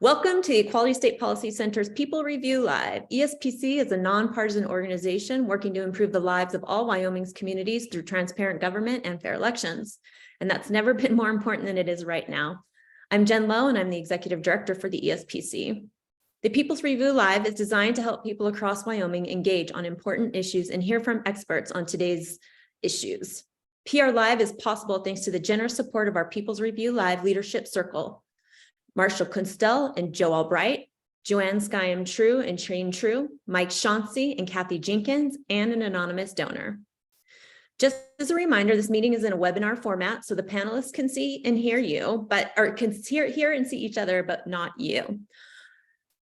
Welcome to the Equality State Policy Center's People Review Live. ESPC is a nonpartisan organization working to improve the lives of all Wyoming's communities through transparent government and fair elections. And that's never been more important than it is right now. I'm Jenn Lowe, and I'm the Executive Director for the ESPC. The People's Review Live is designed to help people across Wyoming engage on important issues and hear from experts on today's issues. PR Live is possible thanks to the generous support of our People's Review Live Leadership Circle. Marshall Kunstell and Joe Albright, Joanne Skyam True and Shane True, Mike Chauncey and Kathy Jenkins, and an anonymous donor. Just as a reminder, this meeting is in a webinar format, so the panelists can see and hear you, or can hear and see each other, but not you.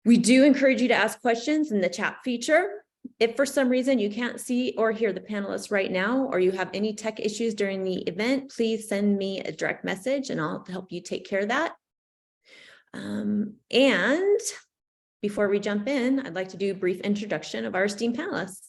We do encourage you to ask questions in the chat feature. If for some reason you can't see or hear the panelists right now, or you have any tech issues during the event, please send me a direct message and I'll help you take care of that. And before we jump in, I'd like to do a brief introduction of our esteemed panelists.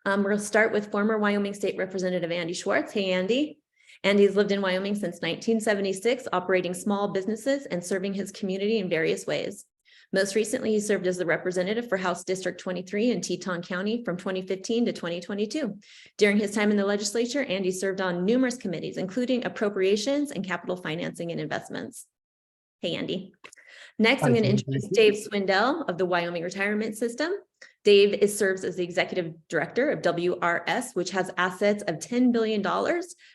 We'll start with former Wyoming State Representative Andy Schwartz. Hey, Andy. Andy's lived in Wyoming since 1976, operating small businesses and serving his community in various ways. Most recently, he served as the representative for House District 23 in Teton County from 2015 to 2022. During his time in the legislature, Andy served on numerous committees, including appropriations and capital financing and investments. Hey, Andy. Next, I'm going to introduce Dave Swindell of the Wyoming Retirement System. Dave serves as the Executive Director of WRS, which has assets of $10 billion,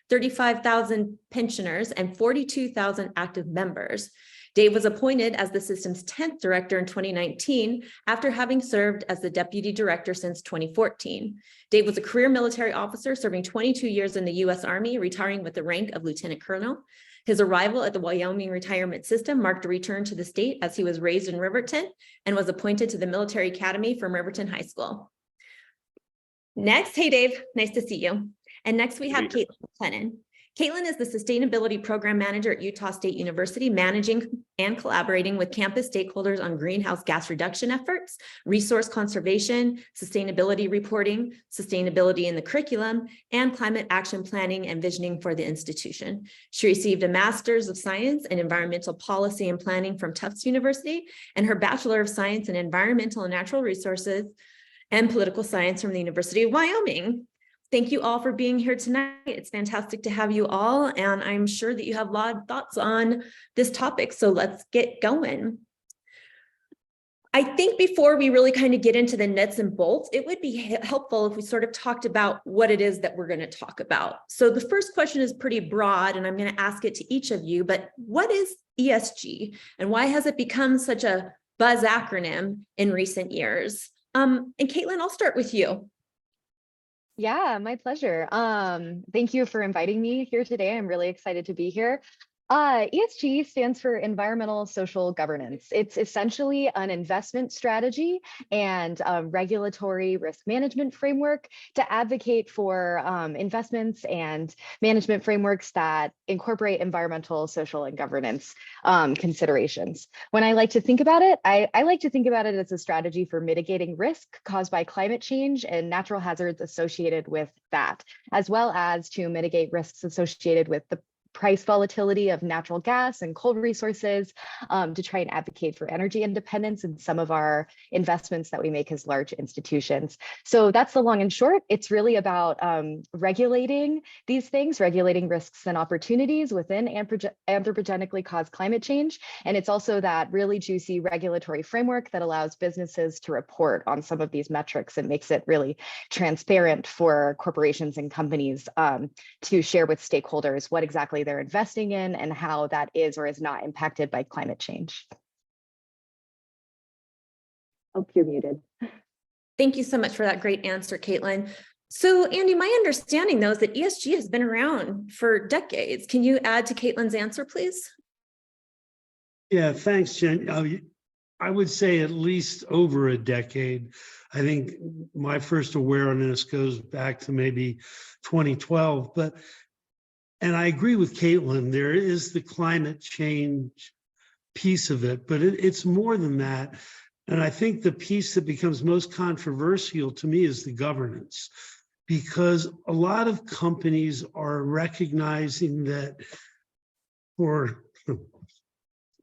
35,000 pensioners, and 42,000 active members. Dave was appointed as the system's 10th director in 2019 after having served as the deputy director since 2014. Dave was a career military officer serving 22 years in the U.S. Army, retiring with the rank of lieutenant colonel. His arrival at the Wyoming Retirement System marked a return to the state as he was raised in Riverton and was appointed to the Military Academy from Riverton High School. Next, hey Dave, nice to see you. And next we have Caitlin McLennan. Caitlin is the Sustainability Program Manager at Utah State University, managing and collaborating with campus stakeholders on greenhouse gas reduction efforts, resource conservation, sustainability reporting, sustainability in the curriculum, and climate action planning and visioning for the institution. She received a Master's of Science in Environmental Policy and Planning from Tufts University and her Bachelor of Science in Environmental and Natural Resources and Political Science from the University of Wyoming. Thank you all for being here tonight. It's fantastic to have you all, and I'm sure that you have a lot of thoughts on this topic, so let's get going. I think before we really kind of get into the nuts and bolts, it would be helpful if we sort of talked about what it is that we're going to talk about. So the first question is pretty broad, and I'm going to ask it to each of you, but what is ESG, and why has it become such a buzz acronym in recent years? And Caitlin, I'll start with you. Yeah, my pleasure. Thank you for inviting me here today. I'm really excited to be here. ESG stands for Environmental Social Governance. It's essentially an investment strategy and regulatory risk management framework to advocate for investments and management frameworks that incorporate environmental, social, and governance considerations. When I like to think about it, I like to think about it as a strategy for mitigating risk caused by climate change and natural hazards associated with that, as well as to mitigate risks associated with the price volatility of natural gas and coal resources, to try and advocate for energy independence in some of our investments that we make as large institutions. So that's the long and short. It's really about regulating these things, regulating risks and opportunities within anthropogenically caused climate change. And it's also that really juicy regulatory framework that allows businesses to report on some of these metrics and makes it really transparent for corporations and companies to share with stakeholders what exactly they're investing in and how that is or is not impacted by climate change. Oh, you're muted. Thank you so much for that great answer, Caitlin. So Andy, my understanding though is that ESG has been around for decades. Can you add to Caitlin's answer, please? Yeah, thanks, Jen. I would say at least over a decade. I think my first awareness goes back to maybe 2012, and I agree with Caitlin, there is the climate change piece of it, but it's more than that. And I think the piece that becomes most controversial to me is the governance, because a lot of companies are recognizing that for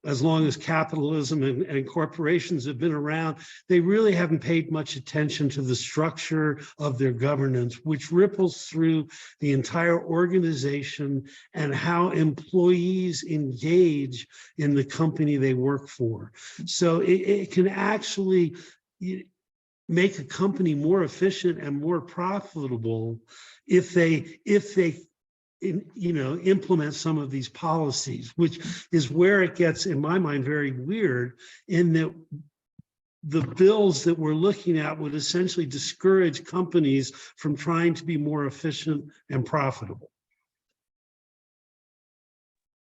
as long as capitalism and corporations have been around, they really haven't paid much attention to the structure of their governance, which ripples through the entire organization and how employees engage in the company they work for. So it can actually make a company more efficient and more profitable if they implement some of these policies, which is where it gets, in my mind, very weird, in that the bills that we're looking at would essentially discourage companies from trying to be more efficient and profitable.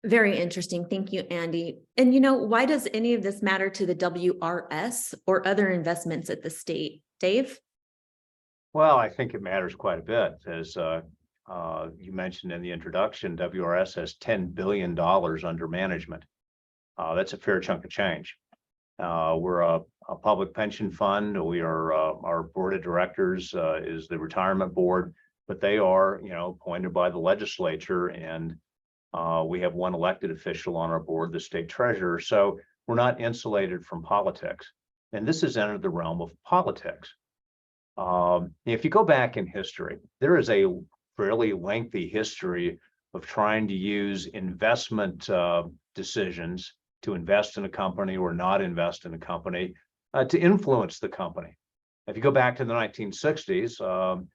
Very interesting. Thank you, Andy. And why does any of this matter to the WRS or other investments at the state? Dave? Well, I think it matters quite a bit. As you mentioned in the introduction, WRS has $10 billion under management. That's a fair chunk of change. We're a public pension fund. We are our board of directors is the retirement board, but they are appointed by the legislature, and we have one elected official on our board, the state treasurer. So we're not insulated from politics, and this has entered the realm of politics. If you go back in history, there is a fairly lengthy history of trying to use investment decisions to invest in a company or not invest in a company to influence the company. If you go back to the 1960s,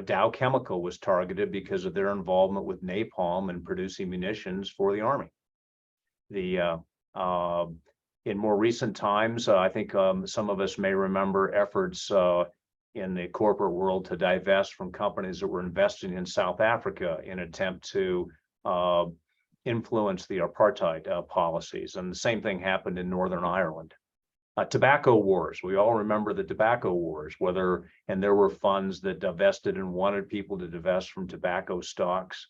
Dow Chemical was targeted because of their involvement with napalm and producing munitions for the Army. In more recent times, I think some of us may remember efforts in the corporate world to divest from companies that were investing in South Africa in an attempt to influence the apartheid policies. And the same thing happened in Northern Ireland. Tobacco wars. We all remember the tobacco wars, and there were funds that divested and wanted people to divest from tobacco stocks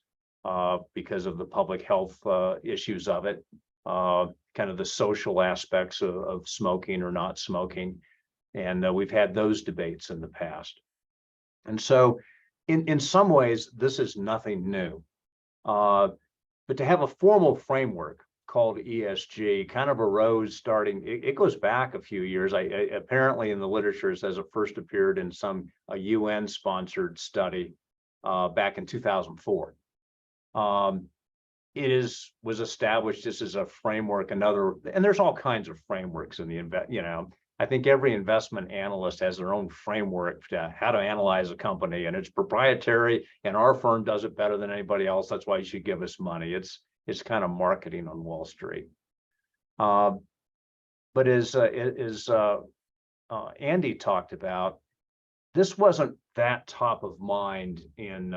because of the public health issues of it, kind of the social aspects of smoking or not smoking. And we've had those debates in the past. And so in some ways, this is nothing new. But to have a formal framework called ESG kind of arose starting, it goes back a few years. Apparently in the literature, it says it first appeared in a UN-sponsored study back in 2004. It was established just as a framework, and there's all kinds of frameworks in the I think every investment analyst has their own framework to how to analyze a company, and it's proprietary, and our firm does it better than anybody else. That's why you should give us money. It's kind of marketing on Wall Street. But as Andy talked about, this wasn't that top of mind in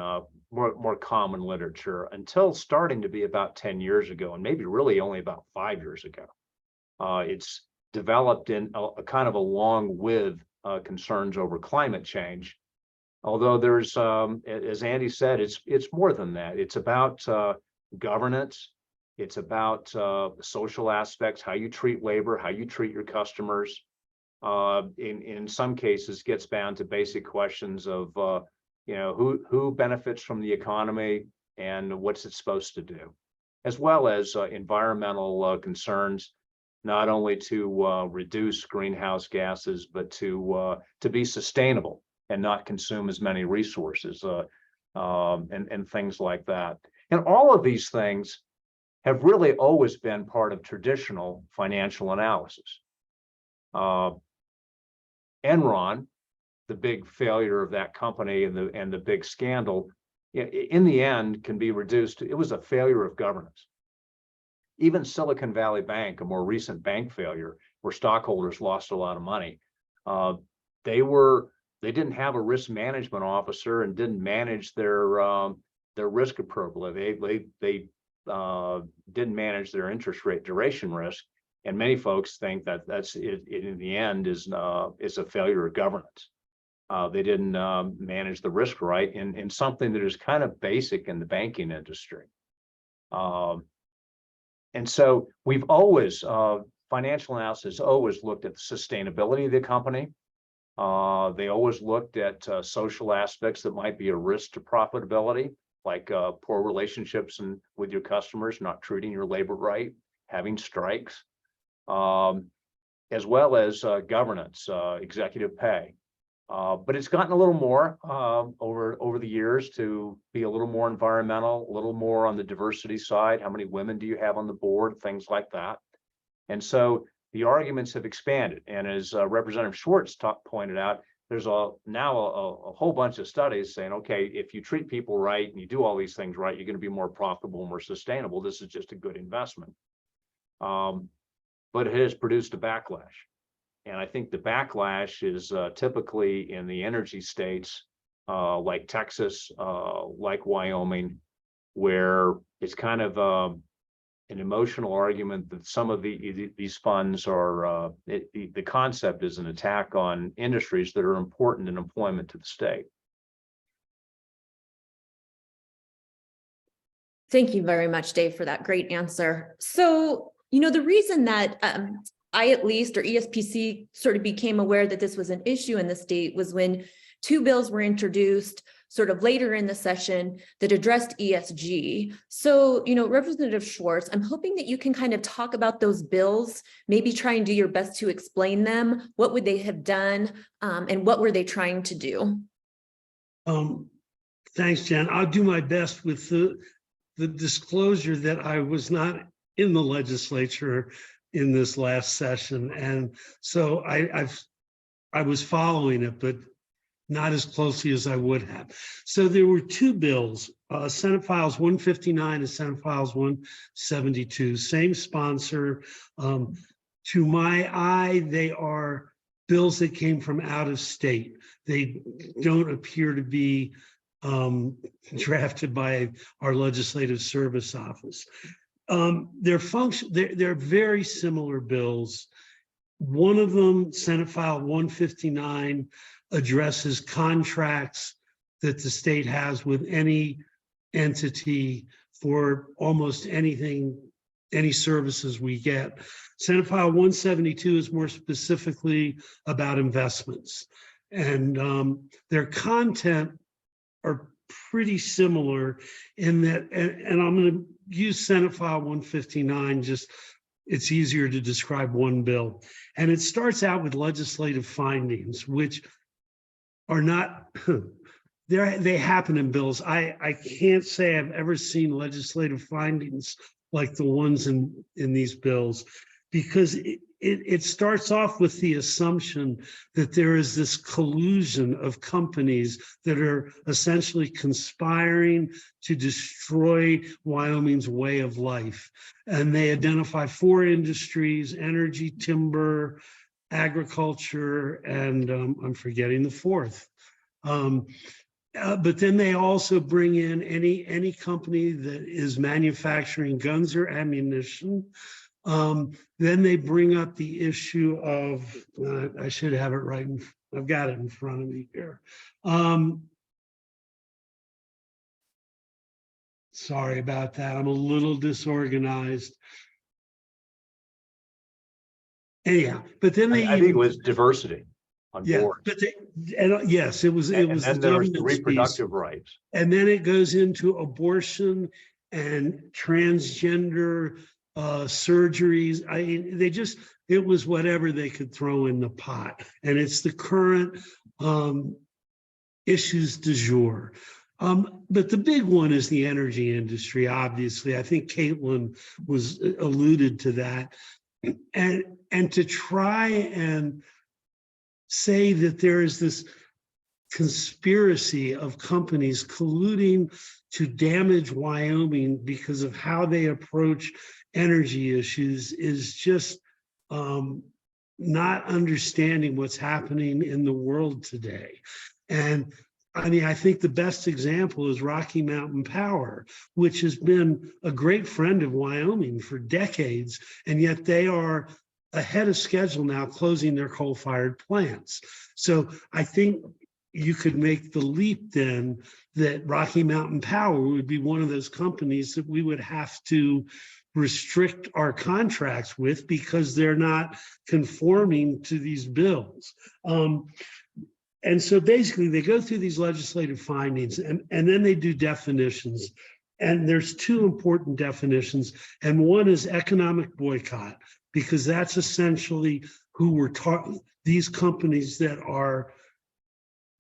more common literature until starting to be about 10 years ago, and maybe really only about 5 years ago. It's developed in a kind of along with concerns over climate change. Although there's, as Andy said, it's more than that. It's about governance. It's about social aspects, how you treat labor, how you treat your customers. In some cases, gets down to basic questions of who benefits from the economy and what's it supposed to do, as well as environmental concerns, not only to reduce greenhouse gases, but to be sustainable and not consume as many resources and things like that. And all of these things have really always been part of traditional financial analysis. Enron, the big failure of that company and the big scandal, in the end can be reduced to, it was a failure of governance. Even Silicon Valley Bank, a more recent bank failure where stockholders lost a lot of money, they didn't have a risk management officer and didn't manage their risk appropriately. They didn't manage their interest rate duration risk, and many folks think that that's it in the end is a failure of governance. They didn't manage the risk right in something that is kind of basic in the banking industry. And so we've always, financial analysis always looked at the sustainability of the company. They always looked at social aspects that might be a risk to profitability, like poor relationships with your customers, not treating your labor right, having strikes, as well as governance, executive pay. But it's gotten a little more over the years to be a little more environmental, a little more on the diversity side. How many women do you have on the board? Things like that. And so the arguments have expanded. And as Representative Schwartz pointed out, there's now a whole bunch of studies saying, okay, if you treat people right and you do all these things right, you're going to be more profitable and more sustainable. This is just a good investment. But it has produced a backlash. And I think the backlash is typically in the energy states like Texas, like Wyoming, where it's kind of an emotional argument that some of these funds are, the concept is an attack on industries that are important in employment to the state. Thank you very much, Dave, for that great answer. So, the reason that I, at least, or ESPC sort of became aware that this was an issue in the state was when two bills were introduced sort of later in the session that addressed ESG. So, Representative Schwartz, I'm hoping that you can kind of talk about those bills, maybe try and do your best to explain them. What would they have done, and what were they trying to do? Thanks, Jen. I'll do my best with the disclosure that I was not in the legislature in this last session. And so I was following it, but not as closely as I would have. So there were two bills, Senate Files 159 and Senate Files 172, same sponsor. To my eye, they are bills that came from out of state. They don't appear to be drafted by our Legislative Service Office. They're very similar bills. One of them, Senate File 159, addresses contracts that the state has with any entity for almost anything, any services we get. Senate File 172 is more specifically about investments, and their content are pretty similar in that, and I'm going to use Senate File 159, just it's easier to describe one bill. And it starts out with legislative findings, which are not, they happen in bills. I can't say I've ever seen legislative findings like the ones in these bills, because it starts off with the assumption that there is this collusion of companies that are essentially conspiring to destroy Wyoming's way of life. And they identify 4 industries: energy, timber, agriculture, and I'm forgetting the 4th. But then they also bring in any company that is manufacturing guns or ammunition. Then they bring up the issue of, I should have it right, I've got it in front of me here. Sorry about that, I'm a little disorganized. Anyhow, but then they— I think it was diversity on board. But yes, it was. And then there was the reproductive rights. And then it goes into abortion and transgender surgeries. I mean, it was whatever they could throw in the pot. And it's the current issues du jour. But the big one is the energy industry, obviously. I think Caitlin was alluded to that. And to try and say that there is this conspiracy of companies colluding to damage Wyoming because of how they approach energy issues is just not understanding what's happening in the world today. And I mean, I think the best example is Rocky Mountain Power, which has been a great friend of Wyoming for decades, and yet they are ahead of schedule now, closing their coal-fired plants. So I think you could make the leap then that Rocky Mountain Power would be one of those companies that we would have to restrict our contracts with because they're not conforming to these bills. And so basically they go through these legislative findings and then they do definitions. And there's two important definitions, and one is economic boycott, because that's essentially who we're these companies that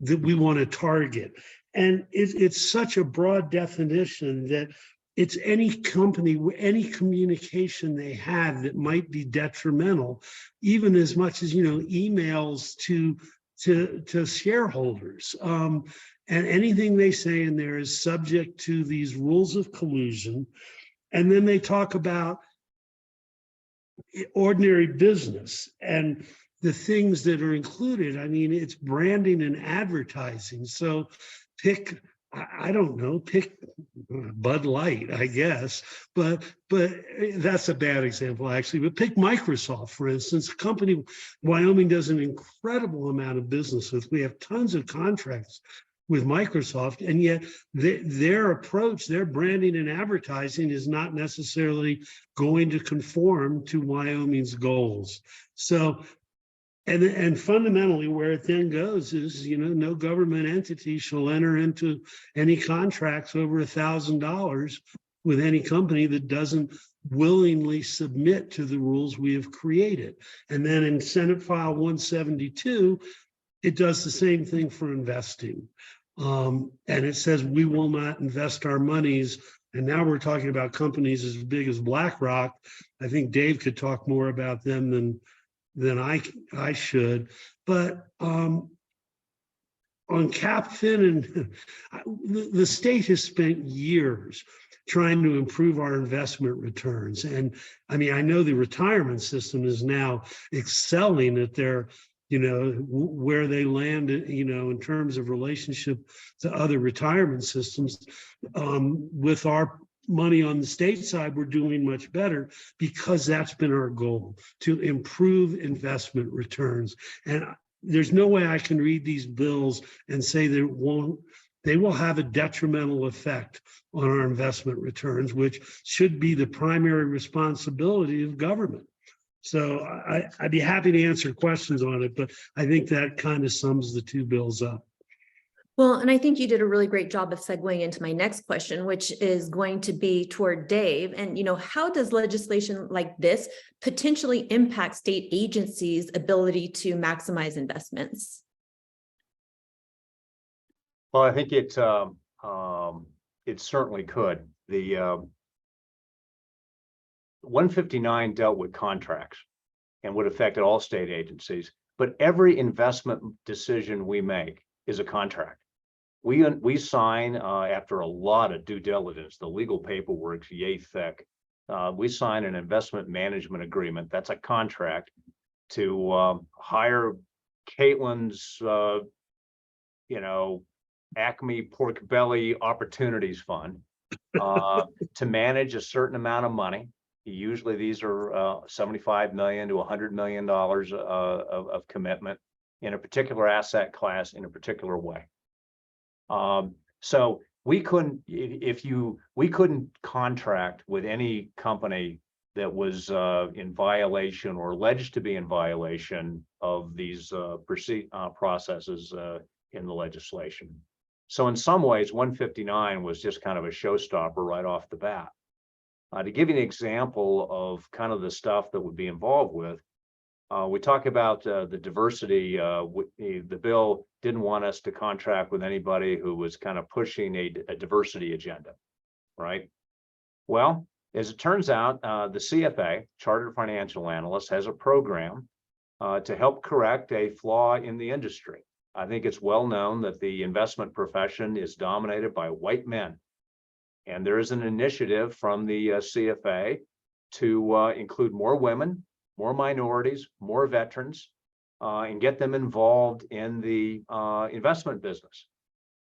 we want to target. And it's such a broad definition that it's any company, any communication they have that might be detrimental, even as much as, emails to shareholders. And anything they say in there is subject to these rules of collusion. And then they talk about ordinary business and the things that are included. I mean, it's branding and advertising. So pick, I don't know, pick Bud Light, I guess, but that's a bad example actually, but pick Microsoft, for instance, a company Wyoming does an incredible amount of business with. We have tons of contracts with Microsoft, and yet their approach, their branding and advertising is not necessarily going to conform to Wyoming's goals. So, and fundamentally where it then goes is, no government entity shall enter into any contracts over $1,000 with any company that doesn't willingly submit to the rules we have created. And then in Senate File 172, it does the same thing for investing. And it says we will not invest our monies. And now we're talking about companies as big as BlackRock. I think Dave could talk more about them than I should. But on CapFin, and the state has spent years trying to improve our investment returns. And I mean, I know the retirement system is now excelling at their, where they land, in terms of relationship to other retirement systems. With our money on the state side, we're doing much better because that's been our goal, to improve investment returns. And there's no way I can read these bills and say they will have a detrimental effect on our investment returns, which should be the primary responsibility of government. So I'd be happy to answer questions on it, but I think that kind of sums the two bills up. Well, and I think you did a really great job of segueing into my next question, which is going to be toward Dave. And, how does legislation like this potentially impact state agencies' ability to maximize investments? Well, I think it certainly could. The 159 dealt with contracts and would affect all state agencies, but every investment decision we make is a contract. We sign after a lot of due diligence. The legal paperwork's yay thick. We sign an investment management agreement. That's a contract to hire Caitlin's, Acme Pork Belly Opportunities Fund to manage a certain amount of money. Usually these are $75 million to $100 million of commitment in a particular asset class in a particular way. So we couldn't, we couldn't contract with any company that was in violation or alleged to be in violation of these processes in the legislation. So in some ways, 159 was just kind of a showstopper right off the bat. To give you an example of kind of the stuff that would be involved with, we talk about the diversity. The bill didn't want us to contract with anybody who was kind of pushing a diversity agenda, right? Well, as it turns out, the CFA, Chartered Financial Analyst, has a program to help correct a flaw in the industry. I think it's well known that the investment profession is dominated by white men. And there is an initiative from the CFA to include more women, more minorities, more veterans, and get them involved in the investment business.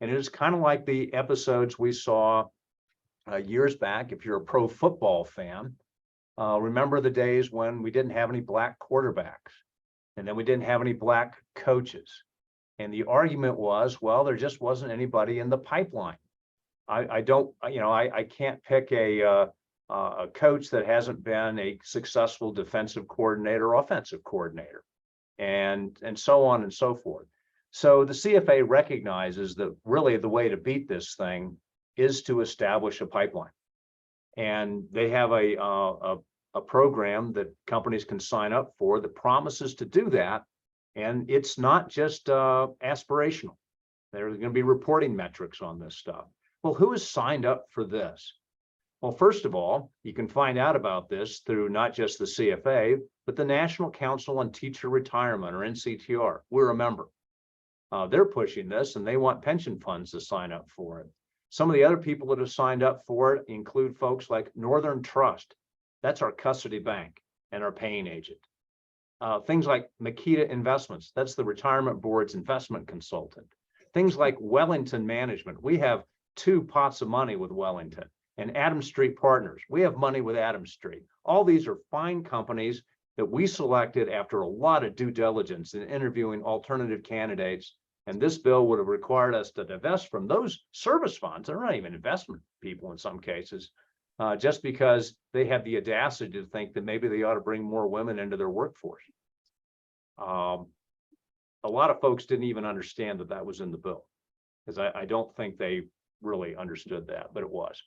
And it is kind of like the episodes we saw years back. If you're a pro football fan, remember the days when we didn't have any black quarterbacks, and then we didn't have any black coaches. And the argument was, well, there just wasn't anybody in the pipeline. I can't pick a coach that hasn't been a successful defensive coordinator, offensive coordinator, and so on and so forth. So the CFA recognizes that really the way to beat this thing is to establish a pipeline. And they have a program that companies can sign up for that promises to do that. And it's not just aspirational. There's going to be reporting metrics on this stuff. Well, who has signed up for this? Well, first of all, you can find out about this through not just the CFA, but the National Council on Teacher Retirement, or NCTR. We're a member. They're pushing this, and they want pension funds to sign up for it. Some of the other people that have signed up for it include folks like Northern Trust. That's our custody bank and our paying agent. Things like Makita Investments. That's the retirement board's investment consultant. Things like Wellington Management. We have 2 pots of money with Wellington. And Adams Street Partners. We have money with Adams Street. All these are fine companies that we selected after a lot of due diligence in interviewing alternative candidates. And this bill would have required us to divest from those service funds. They're not even investment people in some cases, just because they have the audacity to think that maybe they ought to bring more women into their workforce. A lot of folks didn't even understand that that was in the bill, because I don't think they really understood that, but it was.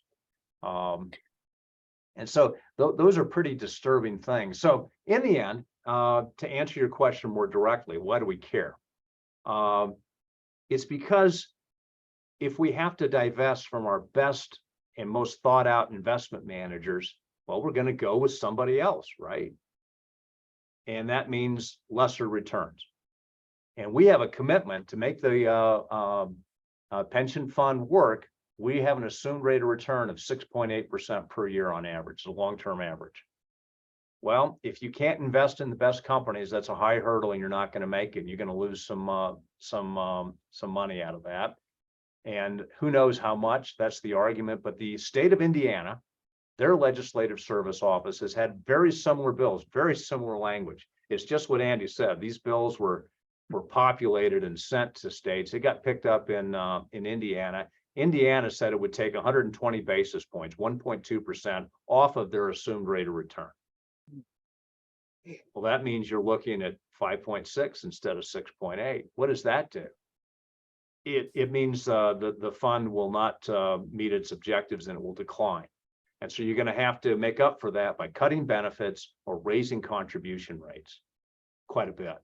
And so those are pretty disturbing things. So in the end, to answer your question more directly, why do we care? It's because if we have to divest from our best and most thought out investment managers, well, we're going to go with somebody else, right? And that means lesser returns. And we have a commitment to make the pension fund work. We have an assumed rate of return of 6.8% per year on average, the long-term average. Well, if you can't invest in the best companies, that's a high hurdle, and you're not going to make it. You're going to lose some money out of that. And who knows how much? That's the argument. But the state of Indiana, their legislative service office has had very similar bills, very similar language. It's just what Andy said. These bills were populated and sent to states. It got picked up in Indiana. Indiana said it would take 120 basis points, 1.2% off of their assumed rate of return. Well, that means you're looking at 5.6 instead of 6.8. What does that do? It means the fund will not meet its objectives, and it will decline. And so you're going to have to make up for that by cutting benefits or raising contribution rates quite a bit.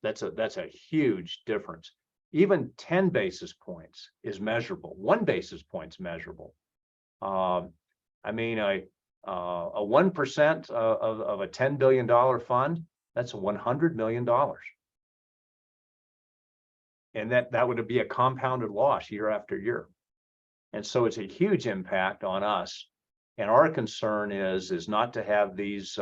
That's a huge difference. Even 10 basis points is measurable. 1 basis point is measurable. I mean, a 1% of a $10 billion fund, that's $100 million. And that would be a compounded loss year after year. And so it's a huge impact on us. And our concern is not to have these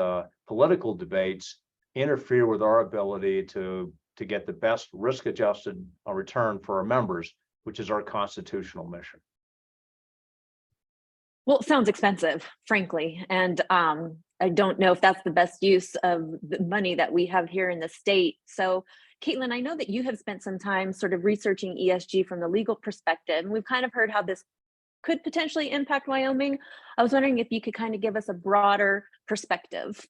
political debates interfere with our ability to get the best risk-adjusted return for our members, which is our constitutional mission. Well, it sounds expensive, frankly. And I don't know if that's the best use of the money that we have here in the state. So Caitlin, I know that you have spent some time sort of researching ESG from the legal perspective, and we've kind of heard how this could potentially impact Wyoming. I was wondering if you could kind of give us a broader perspective.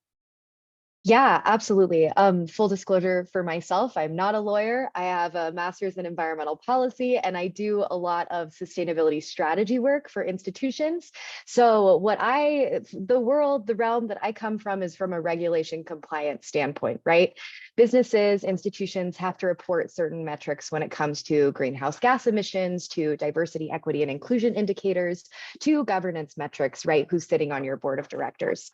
Yeah, absolutely. Full disclosure for myself, I'm not a lawyer. I have a master's in environmental policy, and I do a lot of sustainability strategy work for institutions. So the realm that I come from is from a regulation compliance standpoint, right? Businesses, institutions have to report certain metrics when it comes to greenhouse gas emissions, to diversity, equity, and inclusion indicators, to governance metrics, right? Who's sitting on your board of directors.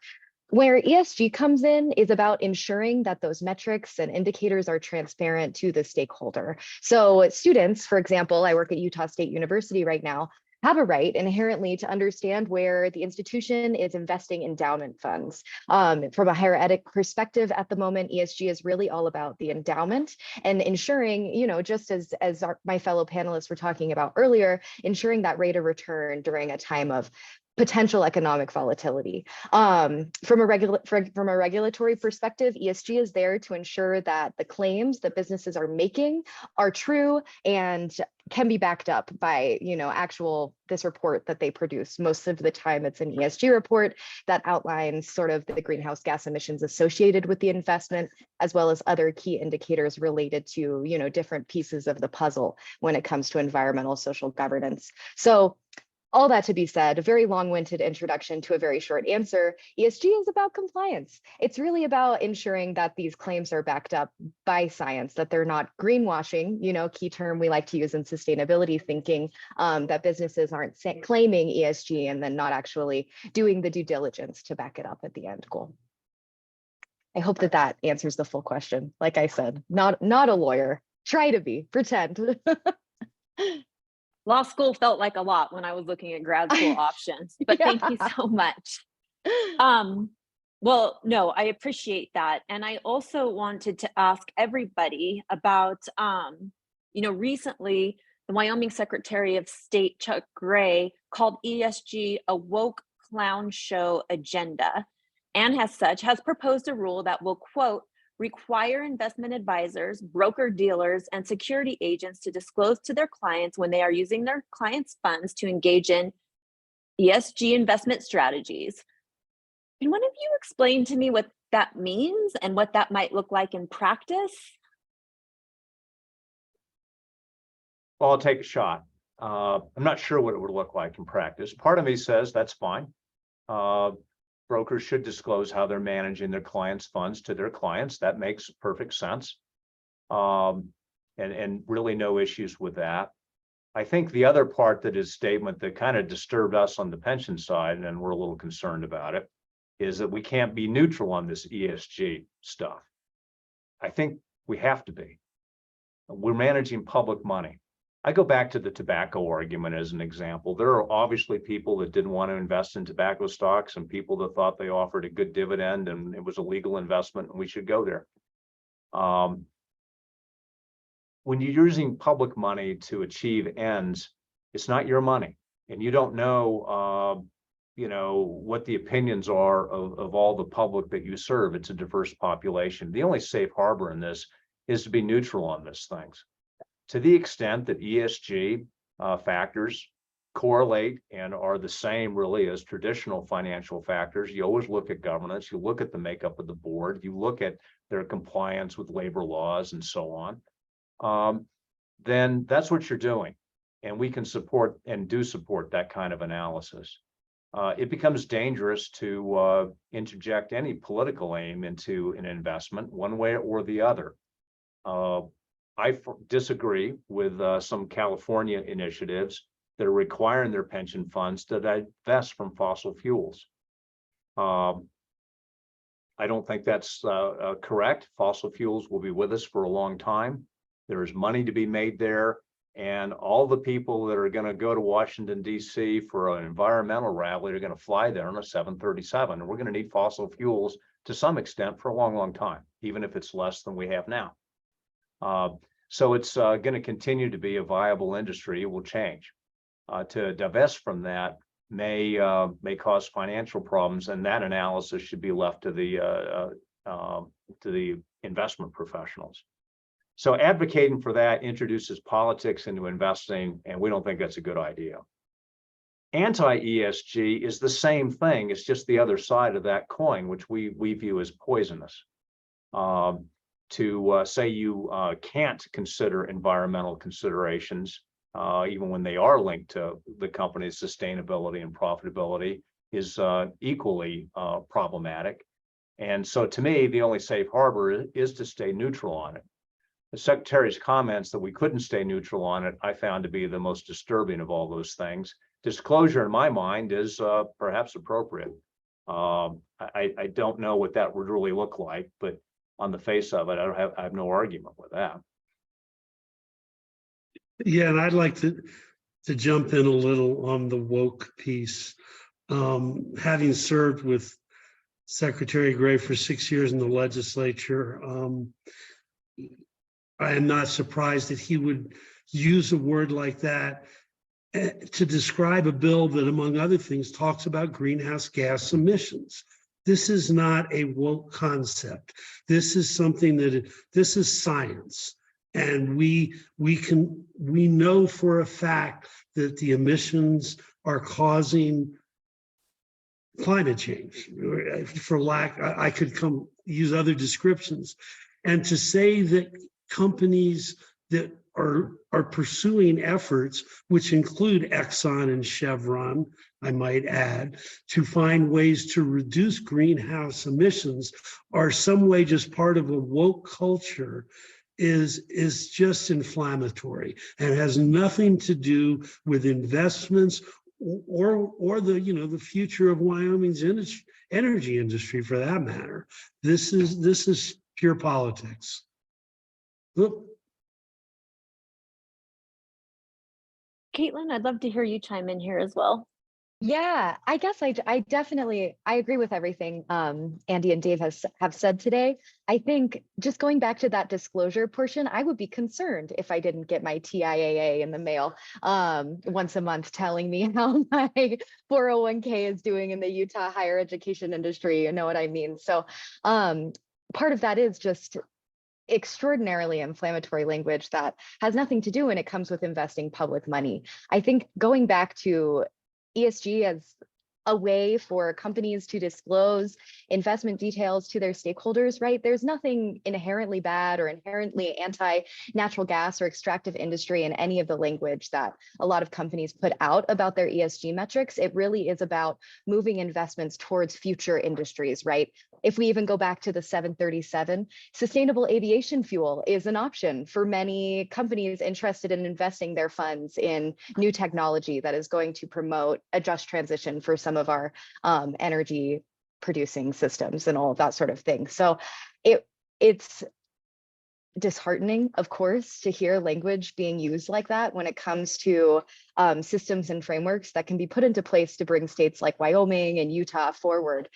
Where ESG comes in is about ensuring that those metrics and indicators are transparent to the stakeholder. So students, for example, I work at Utah State University right now, have a right inherently to understand where the institution is investing endowment funds. From a higher ed perspective at the moment, ESG is really all about the endowment and ensuring, just as my fellow panelists were talking about earlier, ensuring that rate of return during a time of potential economic volatility. From a regulatory perspective, ESG is there to ensure that the claims that businesses are making are true and can be backed up by, this report that they produce. Most of the time it's an ESG report that outlines sort of the greenhouse gas emissions associated with the investment, as well as other key indicators related to, different pieces of the puzzle when it comes to environmental social governance. So all that to be said, a very long-winded introduction to a very short answer. ESG is about compliance. It's really about ensuring that these claims are backed up by science, that they're not greenwashing, key term we like to use in sustainability thinking, that businesses aren't claiming ESG and then not actually doing the due diligence to back it up at the end goal. I hope that that answers the full question. Like I said, not a lawyer. Try to be, pretend. Law school felt like a lot when I was looking at grad school options, but thank you so much. Well, no, I appreciate that. And I also wanted to ask everybody about, recently the Wyoming Secretary of State, Chuck Gray, called ESG a woke clown show agenda, and as such has proposed a rule that will, quote, require investment advisors, broker-dealers, and security agents to disclose to their clients when they are using their clients' funds to engage in ESG investment strategies. Can one of you explain to me what that means and what that might look like in practice? Well, I'll take a shot. I'm not sure what it would look like in practice. Part of me says that's fine. Brokers should disclose how they're managing their clients' funds to their clients. That makes perfect sense. And really no issues with that. I think the other part that is statement that kind of disturbed us on the pension side, and we're a little concerned about it, is that we can't be neutral on this ESG stuff. I think we have to be. We're managing public money. I go back to the tobacco argument as an example. There are obviously people that didn't want to invest in tobacco stocks and people that thought they offered a good dividend and it was a legal investment and we should go there. When you're using public money to achieve ends, it's not your money, and you don't know, what the opinions are of all the public that you serve. It's a diverse population. The only safe harbor in this is to be neutral on these things. To the extent that ESG factors correlate and are the same really as traditional financial factors, you always look at governance, you look at the makeup of the board, you look at their compliance with labor laws and so on, then that's what you're doing. And we can support and do support that kind of analysis. It becomes dangerous to interject any political aim into an investment one way or the other. I disagree with some California initiatives that are requiring their pension funds to divest from fossil fuels. I don't think that's correct. Fossil fuels will be with us for a long time. There is money to be made there. And all the people that are going to go to Washington, D.C. for an environmental rally are going to fly there on a 737. And we're going to need fossil fuels to some extent for a long, long time, even if it's less than we have now. So it's going to continue to be a viable industry. It will change. To divest from that may cause financial problems, and that analysis should be left to the investment professionals. So advocating for that introduces politics into investing, and we don't think that's a good idea. Anti-ESG is the same thing. It's just the other side of that coin, which we view as poisonous. To say you can't consider environmental considerations, even when they are linked to the company's sustainability and profitability, is equally problematic. And so to me, the only safe harbor is to stay neutral on it. The Secretary's comments that we couldn't stay neutral on it, I found to be the most disturbing of all those things. Disclosure in my mind is perhaps appropriate. I don't know what that would really look like, but on the face of it, I have no argument with that. Yeah, and I'd like to jump in a little on the woke piece. Having served with Secretary Gray for 6 years in the legislature, I am not surprised that he would use a word like that to describe a bill that, among other things, talks about greenhouse gas emissions. This is not a woke concept. This is something this is science. And we know for a fact that the emissions are causing climate change. For lack, I could use other descriptions. And to say that companies that are pursuing efforts, which include Exxon and Chevron, I might add, to find ways to reduce greenhouse emissions, are some way just part of a woke culture, is just inflammatory and has nothing to do with investments or the future of Wyoming's energy industry, for that matter. This is pure politics. Look. Caitlin, I'd love to hear you chime in here as well. Yeah, I guess I definitely agree with everything Andy and Dave have said today. I think just going back to that disclosure portion, I would be concerned if I didn't get my TIAA in the mail once a month telling me how my 401k is doing in the Utah higher education industry. You know what I mean? So part of that is just extraordinarily inflammatory language that has nothing to do when it comes with investing public money. I think going back to ESG as a way for companies to disclose investment details to their stakeholders, right? There's nothing inherently bad or inherently anti-natural gas or extractive industry in any of the language that a lot of companies put out about their ESG metrics. It really is about moving investments towards future industries, right? If we even go back to the 737, sustainable aviation fuel is an option for many companies interested in investing their funds in new technology that is going to promote a just transition for some of our energy producing systems and all of that sort of thing. So it's disheartening, of course, to hear language being used like that when it comes to systems and frameworks that can be put into place to bring states like Wyoming and Utah forward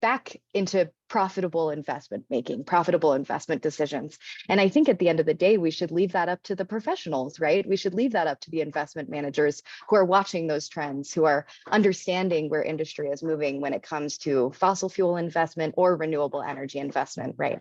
back into profitable investment making, profitable investment decisions. And I think at the end of the day, we should leave that up to the professionals, right? We should leave that up to the investment managers who are watching those trends, who are understanding where industry is moving when it comes to fossil fuel investment or renewable energy investment, right?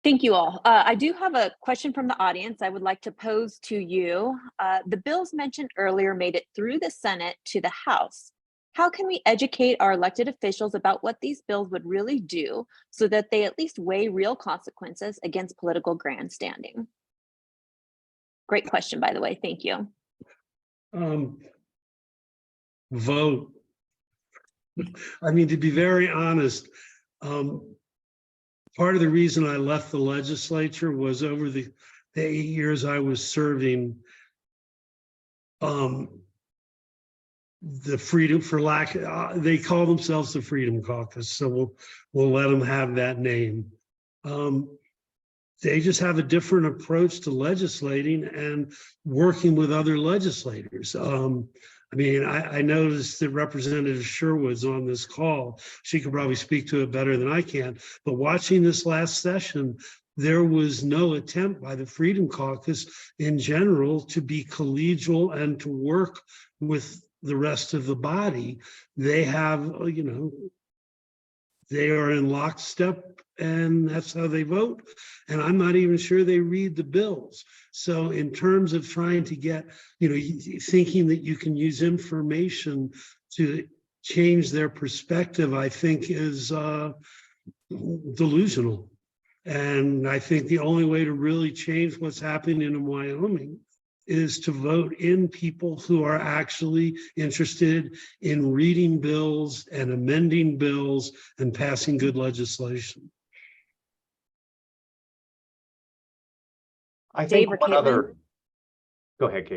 Thank you all. I do have a question from the audience I would like to pose to you. The bills mentioned earlier made it through the Senate to the House. How can we educate our elected officials about what these bills would really do so that they at least weigh real consequences against political grandstanding? Great question, by the way. Thank you. Vote. I mean, to be very honest, part of the reason I left the legislature was over the 8 years I was serving, the Freedom for Lack, they call themselves the Freedom Caucus, so we'll let them have that name. They just have a different approach to legislating and working with other legislators. I mean, I noticed that Representative Sherwood's on this call. She could probably speak to it better than I can, but watching this last session, there was no attempt by the Freedom Caucus in general to be collegial and to work with the rest of the body. They have, they are in lockstep and that's how they vote. And I'm not even sure they read the bills. So in terms of trying to get, thinking that you can use information to change their perspective, I think is delusional. And I think the only way to really change what's happening in Wyoming is to vote in people who are actually interested in reading bills and amending bills and passing good legislation. I think Dave or one Caitlin? other, go ahead,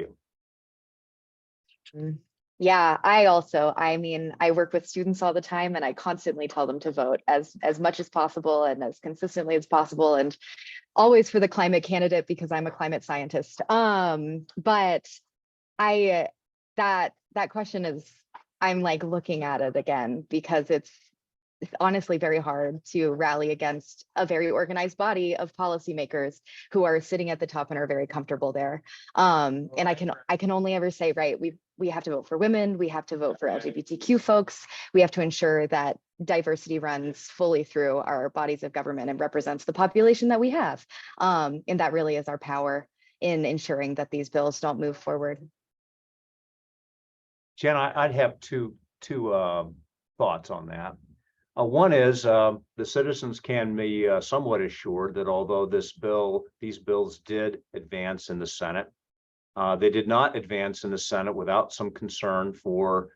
Caitlin. Yeah, I mean, I work with students all the time and I constantly tell them to vote as much as possible and as consistently as possible, and always for the climate candidate because I'm a climate scientist. But that question is, I'm like looking at it again because it's honestly very hard to rally against a very organized body of policymakers who are sitting at the top and are very comfortable there. And I can only ever say, right, we have to vote for women, we have to vote for LGBTQ folks, we have to ensure that diversity runs fully through our bodies of government and represents the population that we have. And that really is our power in ensuring that these bills don't move forward. Jen, I'd have two thoughts on that. One is the citizens can be somewhat assured that although these bills did advance in the Senate, they did not advance in the Senate without some concern for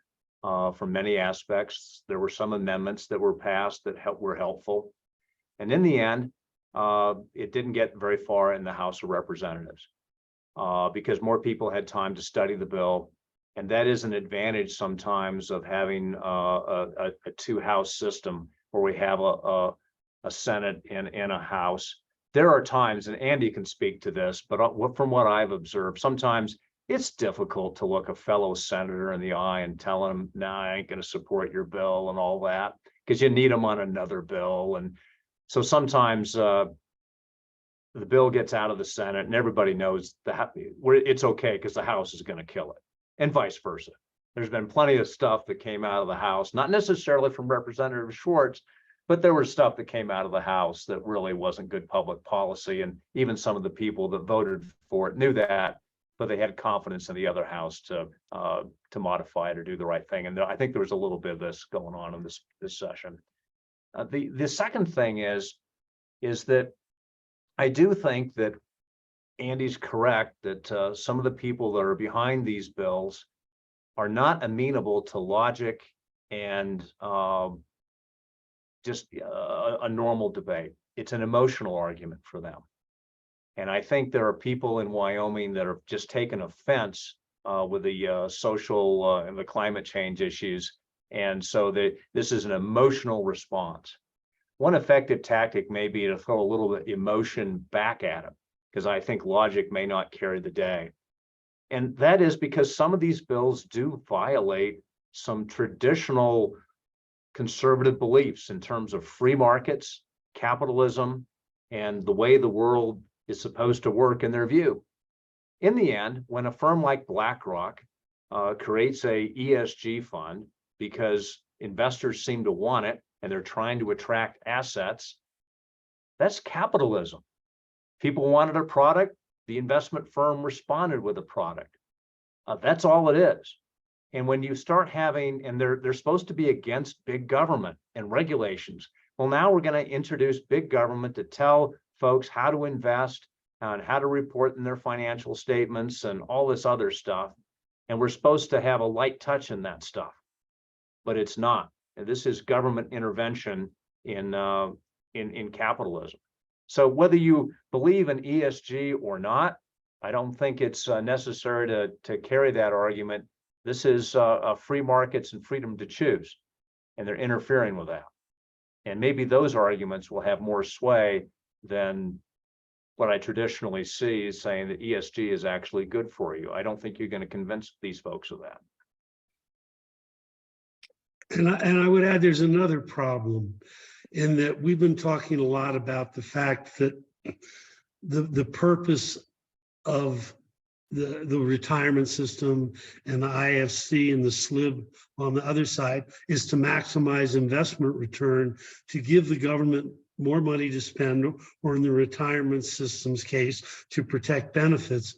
many aspects. There were some amendments that were passed that were helpful. And in the end, it didn't get very far in the House of Representatives because more people had time to study the bill. And that is an advantage sometimes of having a two-house system where we have a Senate and a House. There are times, and Andy can speak to this, but from what I've observed, sometimes it's difficult to look a fellow senator in the eye and tell him, "No, I ain't going to support your bill," and all that, because you need them on another bill. And so sometimes the bill gets out of the Senate and everybody knows that it's okay because the House is going to kill it, and vice versa. There's been plenty of stuff that came out of the House, not necessarily from Representative Schwartz, but there was stuff that came out of the House that really wasn't good public policy. And even some of the people that voted for it knew that, but they had confidence in the other House to modify it or do the right thing. And I think there was a little bit of this going on in this session. The second thing is that I do think that Andy's correct that some of the people that are behind these bills are not amenable to logic and just a normal debate. It's an emotional argument for them. And I think there are people in Wyoming that have just taken offense with the social and the climate change issues. And so this is an emotional response. One effective tactic may be to throw a little bit of emotion back at them, because I think logic may not carry the day. And that is because some of these bills do violate some traditional conservative beliefs in terms of free markets, capitalism, and the way the world is supposed to work in their view. In the end, when a firm like BlackRock creates a ESG fund because investors seem to want it and they're trying to attract assets, that's capitalism. People wanted a product, the investment firm responded with a product. That's all it is. And when you start having, and they're supposed to be against big government and regulations. Well, now we're going to introduce big government to tell folks how to invest and how to report in their financial statements and all this other stuff. And we're supposed to have a light touch in that stuff, but it's not. And this is government intervention in capitalism. So whether you believe in ESG or not, I don't think it's necessary to carry that argument. This is free markets and freedom to choose, and they're interfering with that. And maybe those arguments will have more sway than what I traditionally see is saying that ESG is actually good for you. I don't think you're going to convince these folks of that. And I would add there's another problem in that we've been talking a lot about the fact that the purpose of the retirement system and the IFC and the SLIB on the other side is to maximize investment return, to give the government more money to spend, or in the retirement system's case, to protect benefits.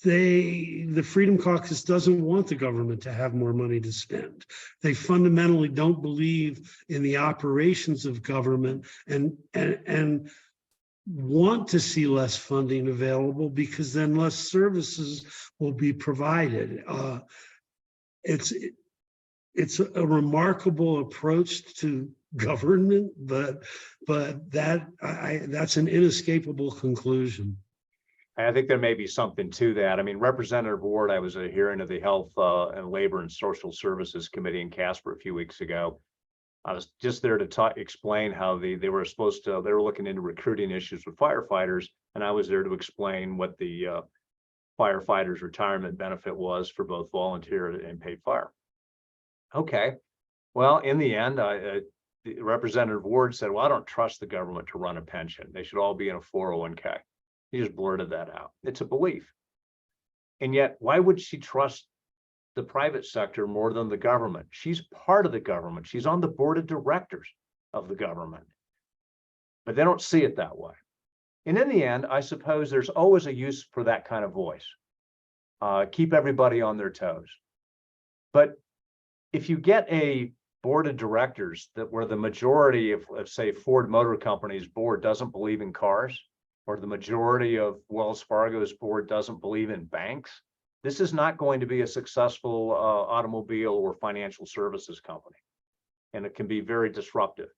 The Freedom Caucus doesn't want the government to have more money to spend. They fundamentally don't believe in the operations of government and want to see less funding available because then less services will be provided. It's a remarkable approach to government, but that's an inescapable conclusion. I think there may be something to that. I mean, Representative Ward, I was at a hearing of the Health and Labor and Social Services Committee in Casper a few weeks ago. I was just there to explain how they were looking into recruiting issues with firefighters. And I was there to explain what the firefighters retirement benefit was for both volunteer and paid fire. Okay. Well, in the end, Representative Ward said, well, I don't trust the government to run a pension. They should all be in a 401k. He just blurted that out. It's a belief. And yet, why would she trust the private sector more than the government. She's part of the government. She's on the board of directors of the government. But they don't see it that way. And in the end, I suppose there's always a use for that kind of voice. Keep everybody on their toes. But if you get a board of directors that where the majority of say, Ford Motor Company's board doesn't believe in cars, or the majority of Wells Fargo's board doesn't believe in banks, this is not going to be a successful automobile or financial services company. And it can be very disruptive.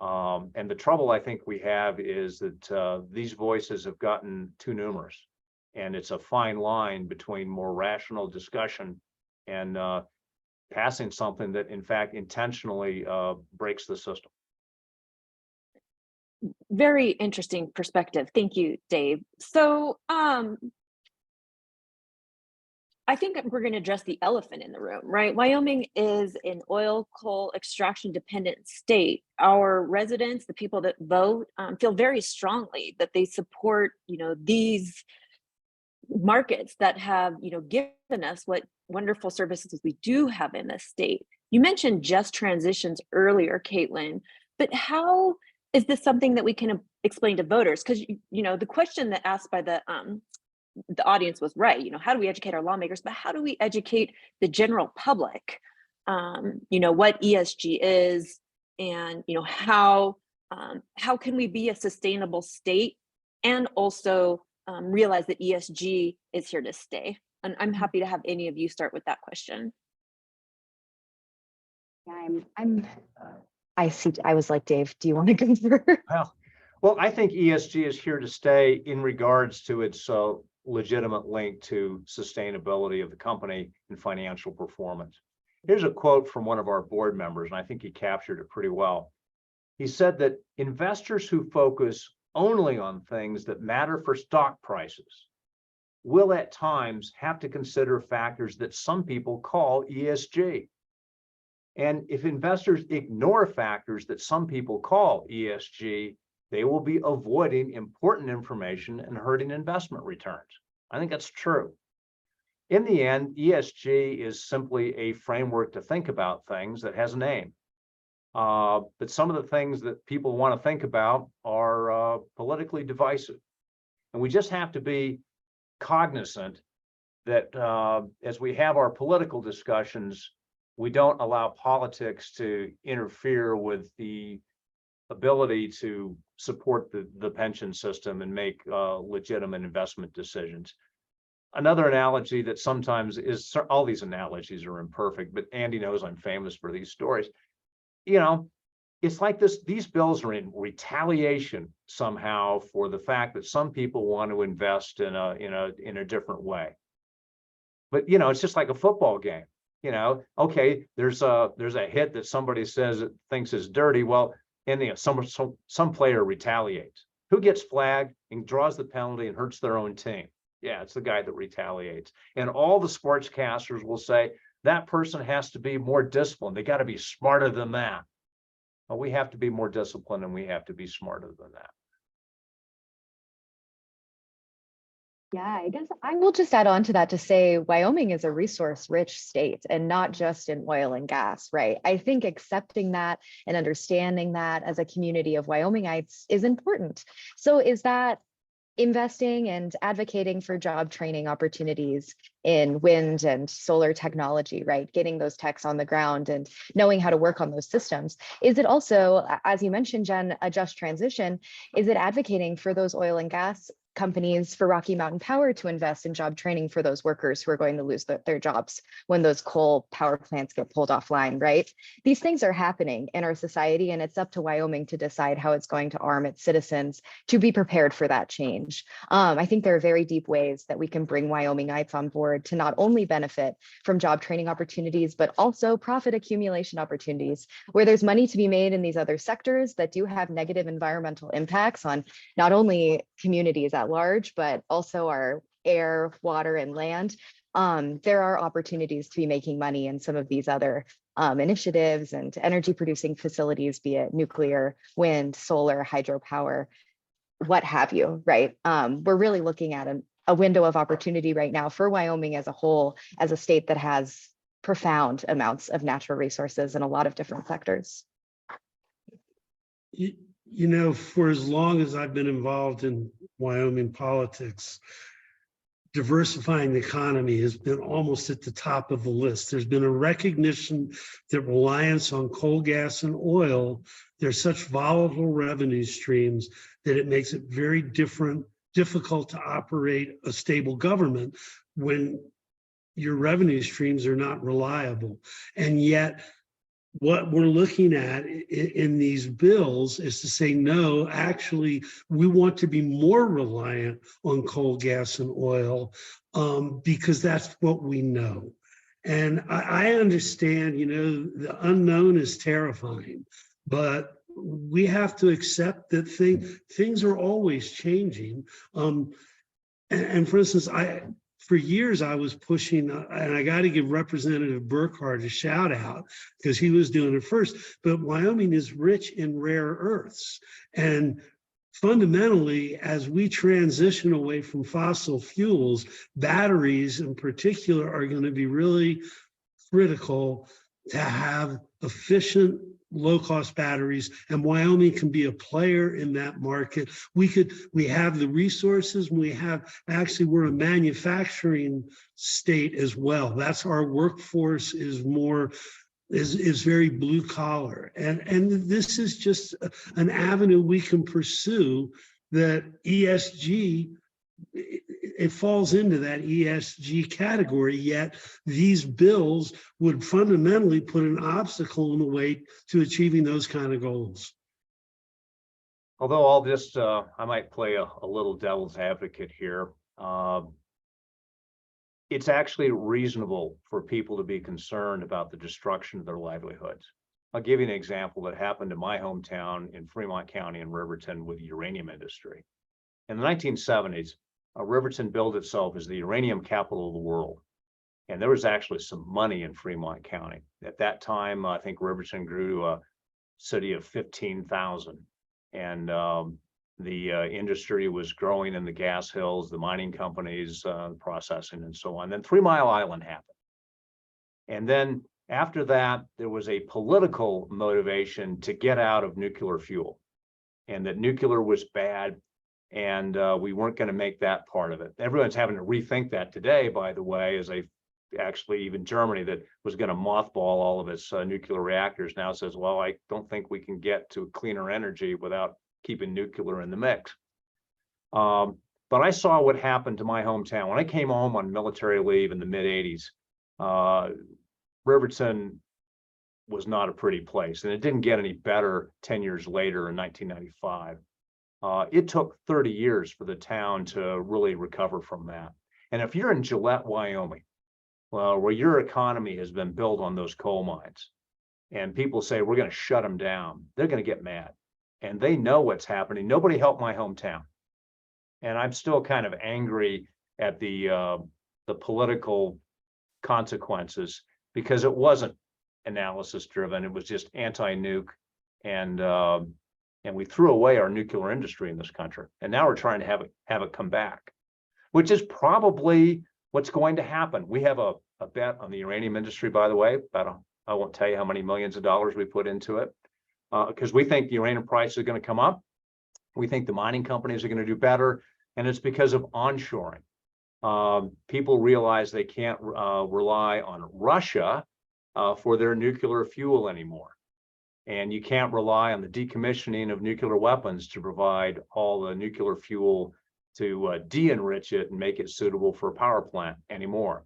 And the trouble I think we have is that these voices have gotten too numerous. And it's a fine line between more rational discussion and passing something that in fact intentionally breaks the system. Very interesting perspective. Thank you, Dave. So I think we're going to address the elephant in the room, right? Wyoming is an oil, coal extraction dependent state. Our residents, the people that vote, feel very strongly that they support, these markets that have, given us what wonderful services we do have in this state. You mentioned just transitions earlier, Caitlin, but how is this something that we can explain to voters? Because, the question that asked by the audience was right. How do we educate our lawmakers, but how do we educate the general public? What ESG is, and how can we be a sustainable state, and also realize that ESG is here to stay. And I'm happy to have any of you start with that question. I was like, Dave, do you want to go first? Well, I think ESG is here to stay in regards to its legitimate link to sustainability of the company and financial performance. Here's a quote from one of our board members, and I think he captured it pretty well. He said that investors who focus only on things that matter for stock prices will at times have to consider factors that some people call ESG. And if investors ignore factors that some people call ESG, they will be avoiding important information and hurting investment returns. I think that's true. In the end, ESG is simply a framework to think about things that has a name. But some of the things that people want to think about are politically divisive. And we just have to be cognizant that as we have our political discussions, we don't allow politics to interfere with the ability to support the pension system and make legitimate investment decisions. Another analogy that sometimes is, all these analogies are imperfect, but Andy knows I'm famous for these stories. It's like these bills are in retaliation somehow for the fact that some people want to invest in a different way. But it's just like a football game. Okay, there's a hit that somebody says it thinks is dirty. Well, and some player retaliates. Who gets flagged and draws the penalty and hurts their own team? Yeah, it's the guy that retaliates. And all the sportscasters will say that person has to be more disciplined. They got to be smarter than that. Well, we have to be more disciplined, and we have to be smarter than that. Yeah, I guess I will just add on to that to say Wyoming is a resource-rich state, and not just in oil and gas, right? I think accepting that and understanding that as a community of Wyomingites is important. So is that investing and advocating for job training opportunities in wind and solar technology, right? Getting those techs on the ground and knowing how to work on those systems. Is it also, as you mentioned, Jen, a just transition? Is it advocating for those oil and gas companies, for Rocky Mountain Power to invest in job training for those workers who are going to lose their jobs when those coal power plants get pulled offline, right? These things are happening in our society, and it's up to Wyoming to decide how it's going to arm its citizens to be prepared for that change. I think there are very deep ways that we can bring Wyomingites on board to not only benefit from job training opportunities, but also profit accumulation opportunities, where there's money to be made in these other sectors that do have negative environmental impacts on not only communities at large, but also our air, water, and land. There are opportunities to be making money in some of these other initiatives and energy producing facilities, be it nuclear, wind, solar, hydropower, what have you, right? We're really looking at a window of opportunity right now for Wyoming as a whole, as a state that has profound amounts of natural resources in a lot of different sectors. You know, for as long as I've been involved in Wyoming politics, diversifying the economy has been almost at the top of the list. There's been a recognition that reliance on coal, gas, and oil, they're such volatile revenue streams that it makes it very difficult to operate a stable government when your revenue streams are not reliable. And yet, what we're looking at in these bills is to say, no, actually, we want to be more reliant on coal, gas, and oil because that's what we know. And I understand, you know, the unknown is terrifying, but we have to accept that things are always changing. And for instance, for years, I was pushing, and I got to give Representative Burkhart a shout out because he was doing it first, but Wyoming is rich in rare earths. And fundamentally, as we transition away from fossil fuels, batteries in particular are going to be really critical to have efficient, low-cost batteries, and Wyoming can be a player in that market. We have the resources, we're a manufacturing state as well. That's our workforce is very blue collar. And this is just an avenue we can pursue that ESG, it falls into that ESG category, yet these bills would fundamentally put an obstacle in the way to achieving those kind of goals. Although all this, I might play a little devil's advocate here. It's actually reasonable for people to be concerned about the destruction of their livelihoods. I'll give you an example that happened in my hometown in Fremont County in Riverton with the uranium industry. In the 1970s, Riverton billed itself as the uranium capital of the world. And there was actually some money in Fremont County. At that time, I think Riverton grew to a city of 15,000. And the industry was growing in the gas hills, the mining companies, processing and so on. Then 3 Mile Island happened. And then after that, there was a political motivation to get out of nuclear fuel and that nuclear was bad. And we weren't going to make that part of it. Everyone's having to rethink that today, by the way, as actually even Germany that was going to mothball all of its nuclear reactors now says, well, I don't think we can get to cleaner energy without keeping nuclear in the mix. But I saw what happened to my hometown. When I came home on military leave in the mid 80s, Riverton was not a pretty place. And it didn't get any better 10 years later in 1995. It took 30 years for the town to really recover from that. And if you're in Gillette, Wyoming, well, where your economy has been built on those coal mines, and people say, we're going to shut them down, they're going to get mad. And they know what's happening. Nobody helped my hometown. And I'm still kind of angry at the political consequences because it wasn't analysis driven. It was just anti-nuke and we threw away our nuclear industry in this country. And now we're trying to have it come back, which is probably what's going to happen. We have a bet on the uranium industry, by the way, I won't tell you how many millions of dollars we put into it, because we think the uranium price is going to come up. We think the mining companies are going to do better. And it's because of onshoring. People realize they can't rely on Russia for their nuclear fuel anymore. And you can't rely on the decommissioning of nuclear weapons to provide all the nuclear fuel to de-enrich it and make it suitable for a power plant anymore.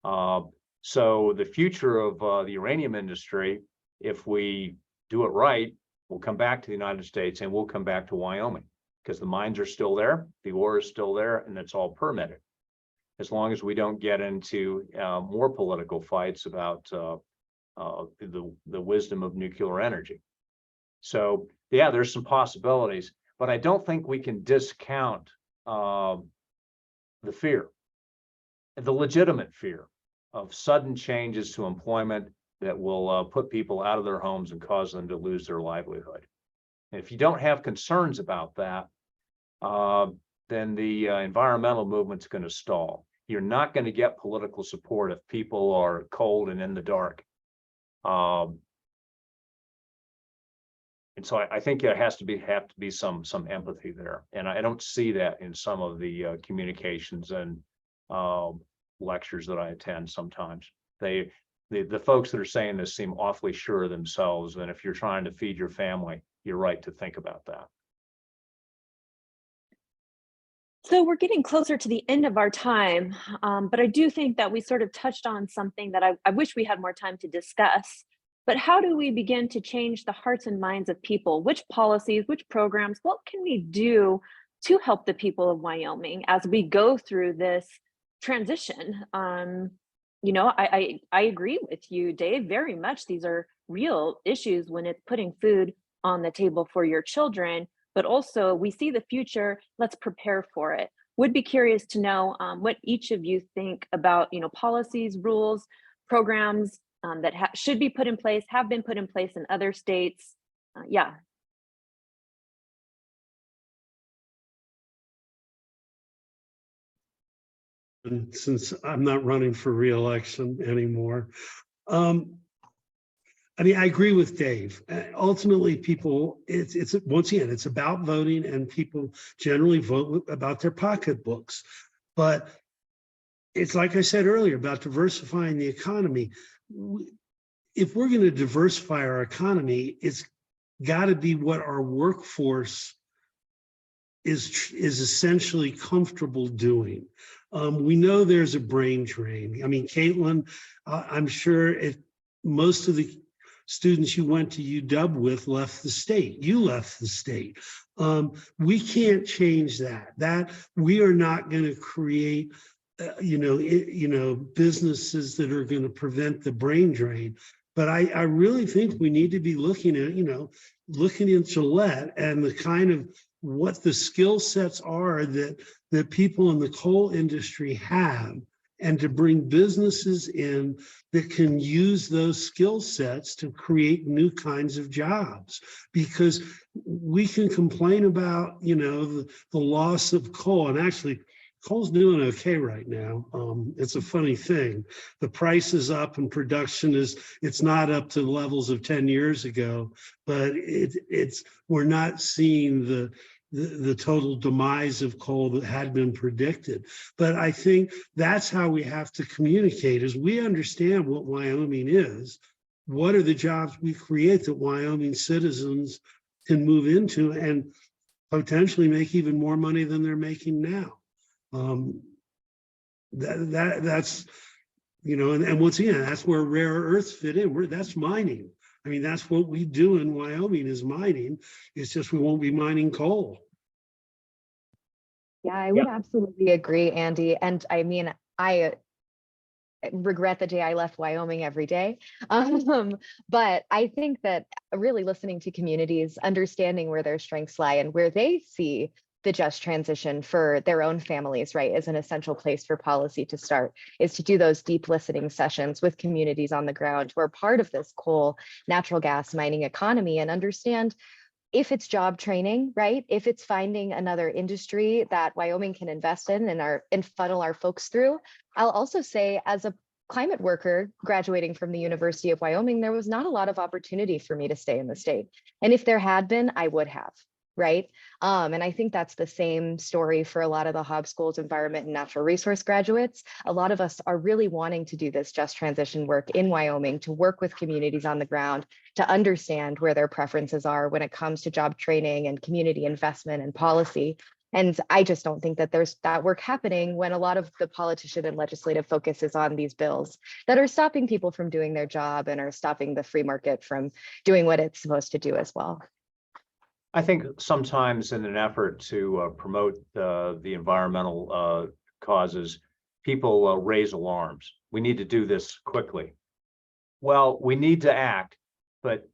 So the future of the uranium industry, if we do it right, will come back to the United States and we'll come back to Wyoming because the mines are still there, the ore is still there, and it's all permitted. As long as we don't get into more political fights about the wisdom of nuclear energy. So yeah, there's some possibilities, but I don't think we can discount the fear, the legitimate fear of sudden changes to employment that will put people out of their homes and cause them to lose their livelihood. And if you don't have concerns about that, then the environmental movement's going to stall. You're not going to get political support if people are cold and in the dark. And so I think there have to be some empathy there, and I don't see that in some of the communications and lectures that I attend. Sometimes the folks that are saying this seem awfully sure of themselves, and if you're trying to feed your family, you're right to think about that. So we're getting closer to the end of our time, but I do think that we sort of touched on something that I wish we had more time to discuss. But how do we begin to change the hearts and minds of people? Which policies, which programs, what can we do to help the people of Wyoming as we go through this transition? You know, I agree with you, Dave, very much. These are real issues when it's putting food on the table for your children, but also we see the future, let's prepare for it. Would be curious to know what each of you think about, you know, policies, rules, programs that should be put in place, have been put in place in other states. Yeah. And since I'm not running for re-election anymore, I mean, I agree with Dave. Ultimately, people, it's once again, it's about voting, and people generally vote about their pocketbooks. But it's like I said earlier about diversifying the economy. If we're going to diversify our economy, it's got to be what our workforce is essentially comfortable doing. We know there's a brain drain. I mean, Caitlin, I'm sure if most of the students you went to UW with left the state, you left the state. We can't change that. That we are not going to create, businesses that are going to prevent the brain drain. But I really think we need to be looking at, looking at Gillette and the kind of what the skill sets are that people in the coal industry have, and to bring businesses in that can use those skill sets to create new kinds of jobs. Because we can complain about, the loss of coal, and actually coal's doing okay right now. It's a funny thing. The price is up and production it's not up to the levels of 10 years ago, but we're not seeing the total demise of coal that had been predicted. But I think that's how we have to communicate, is we understand what Wyoming is. What are the jobs we create that Wyoming citizens can move into and potentially make even more money than they're making now? That's, and once again, that's where rare earths fit in. That's mining. I mean, that's what we do in Wyoming, is mining. It's just we won't be mining coal. Yeah, I would absolutely agree, Andy. And I mean, I regret the day I left Wyoming every day. But I think that really listening to communities, understanding where their strengths lie and where they see the just transition for their own families, right, is an essential place for policy to start, is to do those deep listening sessions with communities on the ground who are part of this coal, natural gas mining economy, and understand if it's job training, right, if it's finding another industry that Wyoming can invest in and funnel our folks through. I'll also say, as a climate worker graduating from the University of Wyoming, there was not a lot of opportunity for me to stay in the state. And if there had been, I would have. Right. And I think that's the same story for a lot of the Hobbs School's environment and natural resource graduates. A lot of us are really wanting to do this just transition work in Wyoming, to work with communities on the ground, to understand where their preferences are when it comes to job training and community investment and policy. And I just don't think that there's that work happening when a lot of the politician and legislative focus is on these bills that are stopping people from doing their job and are stopping the free market from doing what it's supposed to do as well. I think sometimes in an effort to promote the environmental causes, people raise alarms. We need to do this quickly. Well, we need to act, but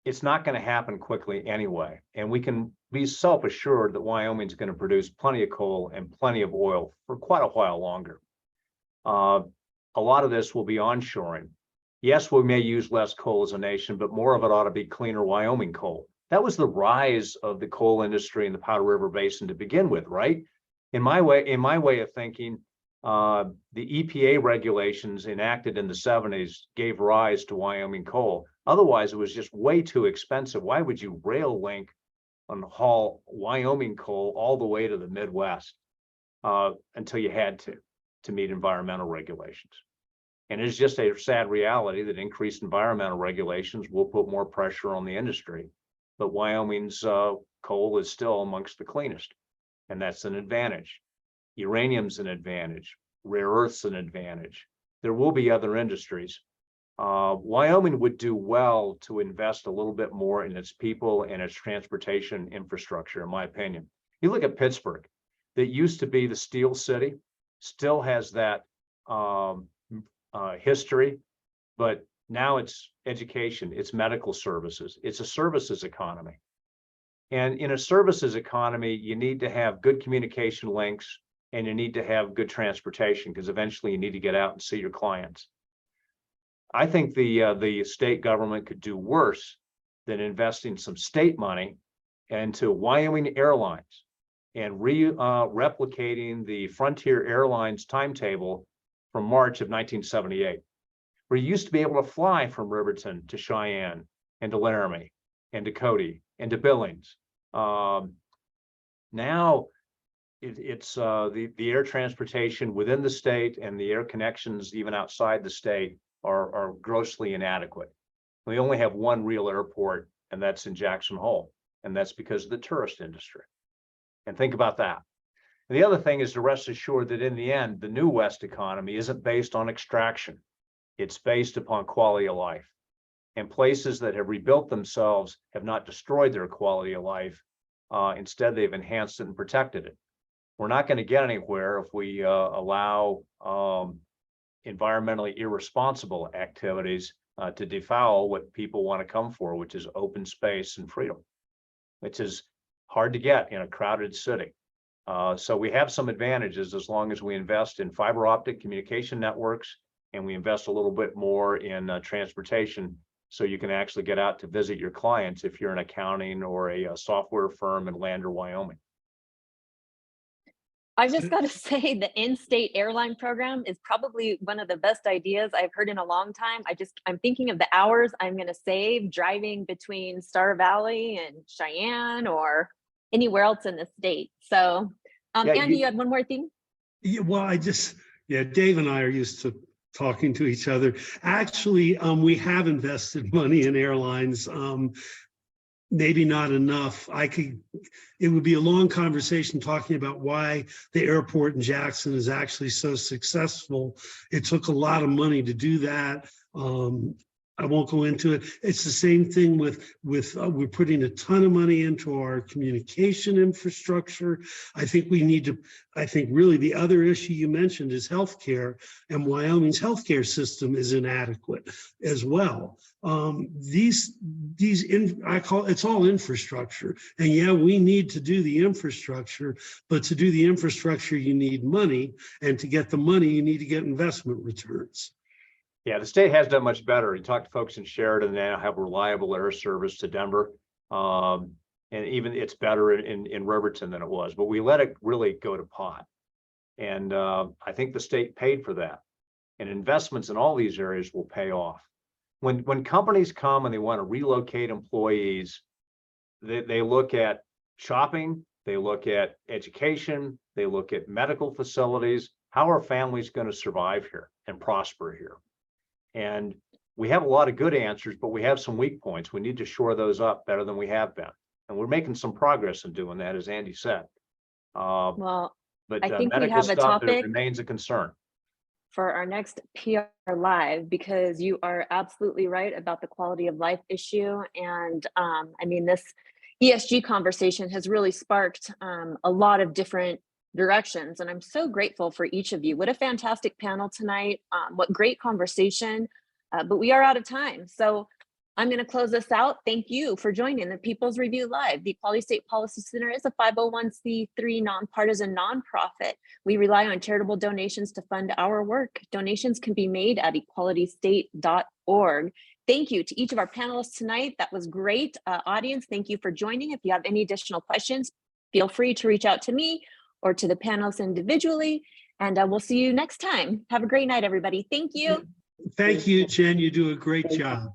it's not going to happen quickly anyway. And we can be self-assured that Wyoming's going to produce plenty of coal and plenty of oil for quite a while longer. A lot of this will be onshoring. Yes, we may use less coal as a nation, but more of it ought to be cleaner Wyoming coal. That was the rise of the coal industry in the Powder River Basin to begin with, right? In my way of thinking, the EPA regulations enacted in the 70s gave rise to Wyoming coal. Otherwise, it was just way too expensive. Why would you rail link and haul Wyoming coal all the way to the Midwest until you had to meet environmental regulations? And it's just a sad reality that increased environmental regulations will put more pressure on the industry. But Wyoming's coal is still amongst the cleanest, and that's an advantage. Uranium's an advantage. Rare earth's an advantage. There will be other industries. Wyoming would do well to invest a little bit more in its people and its transportation infrastructure, in my opinion. You look at Pittsburgh, that used to be the steel city, still has that history, but now it's education, it's medical services, it's a services economy. And in a services economy, you need to have good communication links and you need to have good transportation because eventually you need to get out and see your clients. I think the state government could do worse than investing some state money into Wyoming Airlines and replicating the Frontier Airlines timetable from March of 1978, where you used to be able to fly from Riverton to Cheyenne and to Laramie and to Cody and to Billings. Now it's the air transportation within the state and the air connections even outside the state are grossly inadequate. We only have one real airport, and that's in Jackson Hole, and that's because of the tourist industry. And think about that. And the other thing is to rest assured that in the end, the new West economy isn't based on extraction. It's based upon quality of life. And places that have rebuilt themselves have not destroyed their quality of life. Instead, they've enhanced it and protected it. We're not going to get anywhere if we allow environmentally irresponsible activities to defoul what people want to come for, which is open space and freedom, which is hard to get in a crowded city. So we have some advantages as long as we invest in fiber optic communication networks and we invest a little bit more in transportation so you can actually get out to visit your clients if you're an accounting or a software firm in Lander, Wyoming. I've just got to say the in-state airline program is probably one of the best ideas I've heard in a long time. I'm thinking of the hours I'm going to save driving between Star Valley and Cheyenne or anywhere else in the state. So, Andy, you had one more thing? Yeah, well, Dave and I are used to talking to each other. Actually, we have invested money in airlines. Maybe not enough. It would be a long conversation talking about why the airport in Jackson is actually so successful. It took a lot of money to do that. I won't go into it. It's the same thing with we're putting a ton of money into our communication infrastructure. I think really the other issue you mentioned is healthcare, and Wyoming's healthcare system is inadequate as well. It's all infrastructure, and yeah, we need to do the infrastructure, but to do the infrastructure, you need money, and to get the money, you need to get investment returns. Yeah, the state has done much better. You talk to folks in Sheridan, they now have reliable air service to Denver. And even it's better in Riverton than it was, but we let it really go to pot. And I think the state paid for that. And investments in all these areas will pay off. When companies come and they want to relocate employees, they look at shopping, they look at education, they look at medical facilities. How are families going to survive here and prosper here? And we have a lot of good answers, but we have some weak points. We need to shore those up better than we have been. And we're making some progress in doing that, as Andy said. Well, but I think we medical have a stuff topic remains a concern for our next PR Live, because you are absolutely right about the quality of life issue. And I mean, this ESG conversation has really sparked a lot of different directions. And I'm so grateful for each of you. What a fantastic panel tonight. What great conversation, but we are out of time. So I'm going to close this out. Thank you for joining the People's Review Live. The Quality State Policy Center is a 501c3 nonpartisan nonprofit. We rely on charitable donations to fund our work. Donations can be made at equalitystate.org. Thank you to each of our panelists tonight. That was great. Audience, thank you for joining. If you have any additional questions, feel free to reach out to me or to the panelists individually, and we'll see you next time. Have a great night, everybody. Thank you. Thank you, Jen. You do a great job.